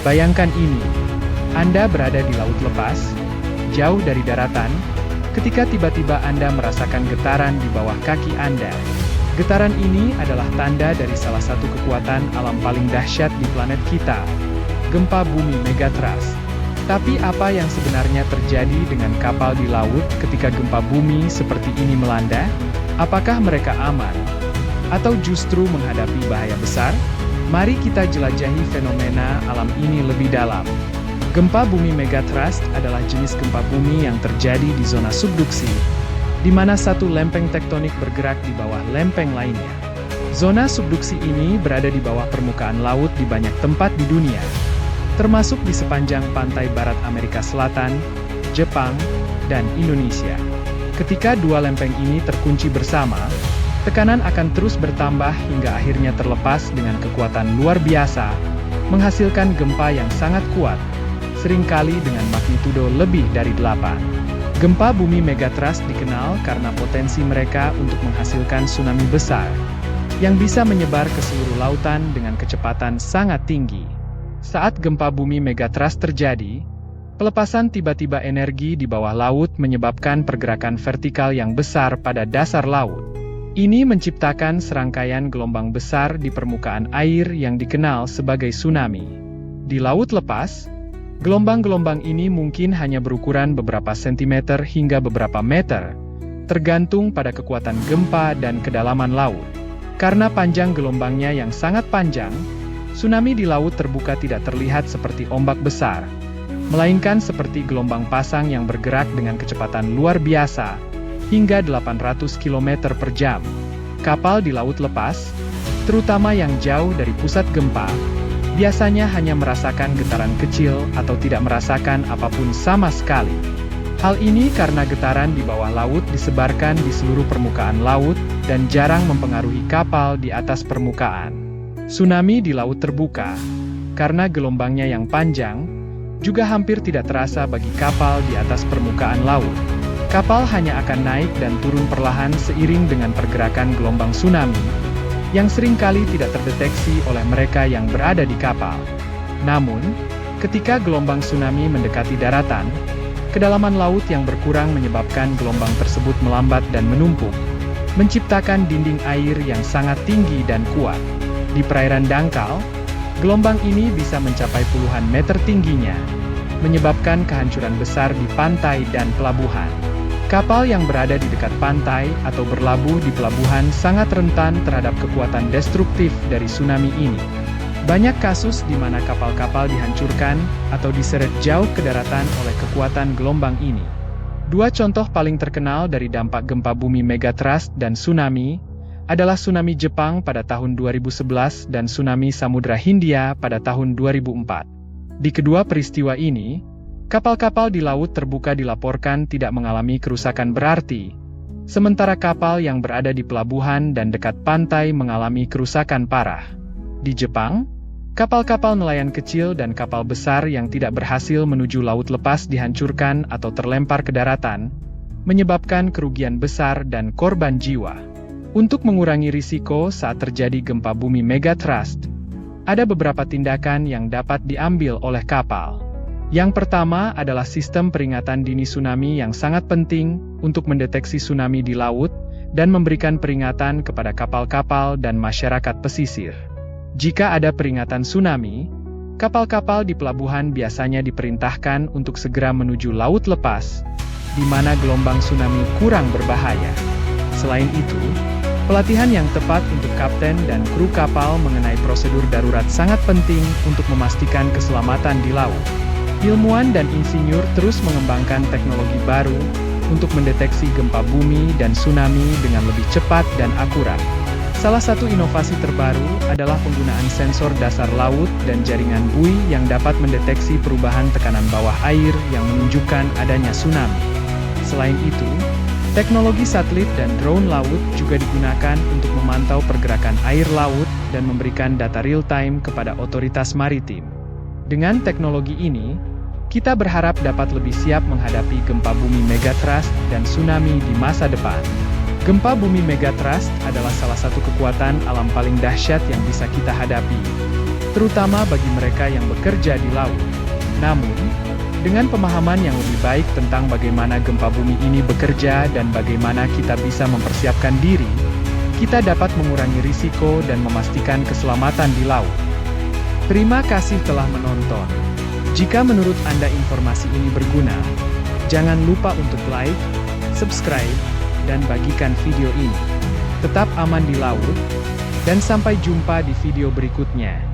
Bayangkan ini, Anda berada di laut lepas, jauh dari daratan, ketika tiba-tiba Anda merasakan getaran di bawah kaki Anda. Getaran ini adalah tanda dari salah satu kekuatan alam paling dahsyat di planet kita, gempa bumi megatrust. Tapi apa yang sebenarnya terjadi dengan kapal di laut ketika gempa bumi seperti ini melanda? Apakah mereka aman? Atau justru menghadapi bahaya besar? Mari kita jelajahi fenomena alam ini lebih dalam. Gempa bumi megatrust adalah jenis gempa bumi yang terjadi di zona subduksi, di mana satu lempeng tektonik bergerak di bawah lempeng lainnya. Zona subduksi ini berada di bawah permukaan laut di banyak tempat di dunia, termasuk di sepanjang pantai barat Amerika Selatan, Jepang, dan Indonesia. Ketika dua lempeng ini terkunci bersama, tekanan akan terus bertambah hingga akhirnya terlepas dengan kekuatan luar biasa, menghasilkan gempa yang sangat kuat, seringkali dengan magnitudo lebih dari 8. Gempa bumi megatrust dikenal karena potensi mereka untuk menghasilkan tsunami besar, yang bisa menyebar ke seluruh lautan dengan kecepatan sangat tinggi. Saat gempa bumi megatrust terjadi, pelepasan tiba-tiba energi di bawah laut menyebabkan pergerakan vertikal yang besar pada dasar laut. Ini menciptakan serangkaian gelombang besar di permukaan air yang dikenal sebagai tsunami. Di laut lepas, gelombang-gelombang ini mungkin hanya berukuran beberapa sentimeter hingga beberapa meter, tergantung pada kekuatan gempa dan kedalaman laut. Karena panjang gelombangnya yang sangat panjang, tsunami di laut terbuka tidak terlihat seperti ombak besar, melainkan seperti gelombang pasang yang bergerak dengan kecepatan luar biasa, hingga 800 km per jam. Kapal di laut lepas, terutama yang jauh dari pusat gempa, biasanya hanya merasakan getaran kecil atau tidak merasakan apapun sama sekali. Hal ini karena getaran di bawah laut disebarkan di seluruh permukaan laut dan jarang mempengaruhi kapal di atas permukaan. Tsunami di laut terbuka, karena gelombangnya yang panjang, juga hampir tidak terasa bagi kapal di atas permukaan laut. Kapal hanya akan naik dan turun perlahan seiring dengan pergerakan gelombang tsunami, yang seringkali tidak terdeteksi oleh mereka yang berada di kapal. Namun, ketika gelombang tsunami mendekati daratan, kedalaman laut yang berkurang menyebabkan gelombang tersebut melambat dan menumpuk, menciptakan dinding air yang sangat tinggi dan kuat. Di perairan dangkal, gelombang ini bisa mencapai puluhan meter tingginya, menyebabkan kehancuran besar di pantai dan pelabuhan. Kapal yang berada di dekat pantai atau berlabuh di pelabuhan sangat rentan terhadap kekuatan destruktif dari tsunami ini. Banyak kasus di mana kapal-kapal dihancurkan atau diseret jauh ke daratan oleh kekuatan gelombang ini. Dua contoh paling terkenal dari dampak gempa bumi megatrust dan tsunami adalah tsunami Jepang pada tahun 2011 dan tsunami Samudra Hindia pada tahun 2004. Di kedua peristiwa ini, kapal-kapal di laut terbuka dilaporkan tidak mengalami kerusakan berarti, sementara kapal yang berada di pelabuhan dan dekat pantai mengalami kerusakan parah. Di Jepang, kapal-kapal nelayan kecil dan kapal besar yang tidak berhasil menuju laut lepas dihancurkan atau terlempar ke daratan, menyebabkan kerugian besar dan korban jiwa. Untuk mengurangi risiko saat terjadi gempa bumi megatrust, ada beberapa tindakan yang dapat diambil oleh kapal. Yang pertama adalah sistem peringatan dini tsunami yang sangat penting untuk mendeteksi tsunami di laut dan memberikan peringatan kepada kapal-kapal dan masyarakat pesisir. Jika ada peringatan tsunami, kapal-kapal di pelabuhan biasanya diperintahkan untuk segera menuju laut lepas, di mana gelombang tsunami kurang berbahaya. Selain itu, pelatihan yang tepat untuk kapten dan kru kapal mengenai prosedur darurat sangat penting untuk memastikan keselamatan di laut. Ilmuwan dan insinyur terus mengembangkan teknologi baru untuk mendeteksi gempa bumi dan tsunami dengan lebih cepat dan akurat. Salah satu inovasi terbaru adalah penggunaan sensor dasar laut dan jaringan buoy yang dapat mendeteksi perubahan tekanan bawah air yang menunjukkan adanya tsunami. Selain itu, teknologi satelit dan drone laut juga digunakan untuk memantau pergerakan air laut dan memberikan data real-time kepada otoritas maritim. Dengan teknologi ini, kita berharap dapat lebih siap menghadapi gempa bumi megatrust dan tsunami di masa depan. Gempa bumi megatrust adalah salah satu kekuatan alam paling dahsyat yang bisa kita hadapi. terutama bagi mereka yang bekerja di laut. Namun, dengan pemahaman yang lebih baik tentang bagaimana gempa bumi ini bekerja dan bagaimana kita bisa mempersiapkan diri, kita dapat mengurangi risiko dan memastikan keselamatan di laut. Terima kasih telah menonton. Jika menurut Anda informasi ini berguna, jangan lupa untuk like, subscribe, dan bagikan video ini. Tetap aman di laut, dan sampai jumpa di video berikutnya.